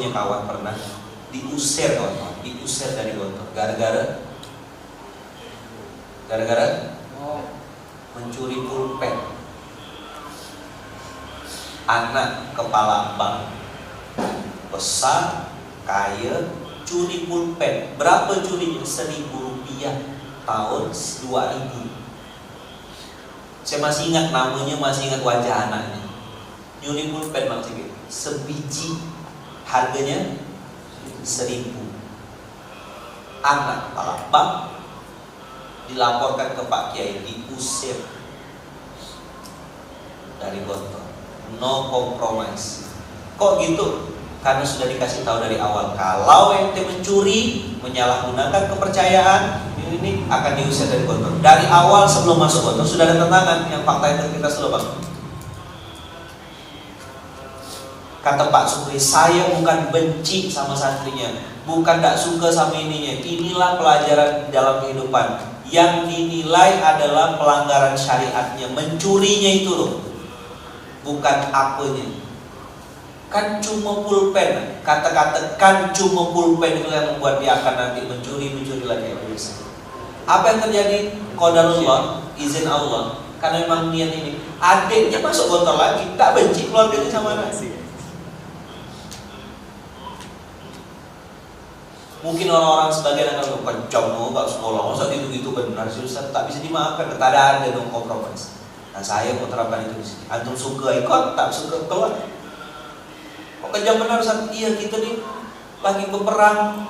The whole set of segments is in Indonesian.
punya kawan pernah diusir kawan, diusir dari gontor gara-gara mencuri pulpen. Anak kepala bank besar, kaya, curi pulpen. Berapa curinya? 1.000 rupiah tahun 2000. Saya masih ingat namanya, masih ingat wajah anaknya. Nyuri pulpen maksudnya sebiji harganya 1.000. Anak kepala bank dilaporkan ke Pak Kiai, diusir dari gontor. No compromise. Kok gitu? Karena sudah dikasih tahu dari awal, kalau ente mencuri, menyalahgunakan kepercayaan, ini akan diusir dari gontor. Dari awal sebelum masuk gontor sudah ada tentangan yang fakta itu kita selalu bang. Kata Pak Supri, saya bukan benci sama santrinya, bukan tidak suka sama ininya. Inilah pelajaran dalam kehidupan. Yang dinilai adalah pelanggaran syariatnya, mencurinya itu loh, bukan apanya. Kan cuma pulpen, kata-kata kan cuma pulpen itu yang membuat dia akan nanti mencuri lagi. Apa yang terjadi? Qadarullah, izin Allah. Karena memang niat ini, adiknya masuk gontor lagi, tak benci keluarganya sama anaknya. Mungkin orang-orang sebagian akan kencang, gak sekolah, masa itu benar sih Ustaz, tak bisa dimaafkan, tak ada dong kompromis. Nah saya mau terapkan itu di sini. Antum suka ikut, tak suka keluar. Kok kejam benar Ustaz? Iya, kita nih lagi berperang,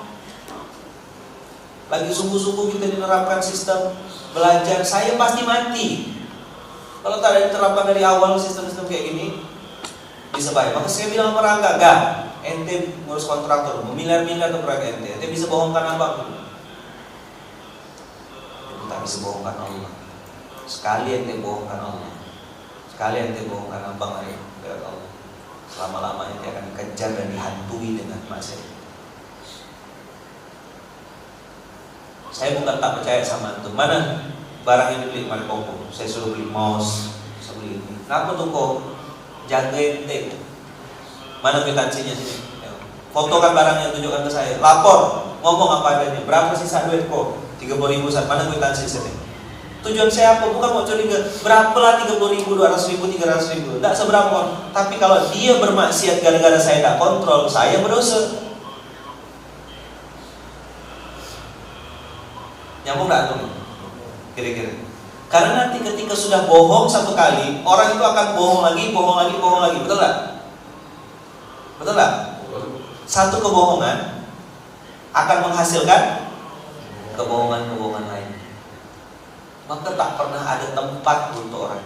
lagi sungguh-sungguh kita menerapkan sistem belajar. Saya pasti mati kalau tak ada diterapkan dari awal sistem-sistem kayak gini. Bisa baik. Maka saya bilang sama Rangga, gak, ente ngurus kontraktor, miliar-miliar ke proyek ente bisa bohongkan abang. Ente tak bisa bohongkan Allah. Sekali ente bohongkan Allah, sekali ente bohongkan abang hari Allah, selama-lamanya ente akan dikejar dan dihantui dengan maksiat. Saya bukan tak percaya sama antum. Mana barang yang dibeli kemarin Koko? Saya suruh beli mouse, saya beli ini. Kenapa tuh kok? Jaga ente. Mana kwitansinya sini? Fotokan barang yang tunjukkan ke saya. Lapor, ngomong apa adanya. Berapa sisa duit kok? 30.000 Ustaz. Mana kwitansi sini? Tujuan saya apa? Bukan mau curiga. Berapalah 30.000, 200.000, 300.000? Tidak seberapa. Tapi kalau dia bermaksiat gara-gara saya tidak kontrol, saya berdosa. Nyambung tidak tuh? Kira-kira. Karena nanti ketika sudah bohong satu kali, orang itu akan bohong lagi. Betul nggak? Betul nggak? Satu kebohongan akan menghasilkan kebohongan lain. Maka tak pernah ada tempat untuk orang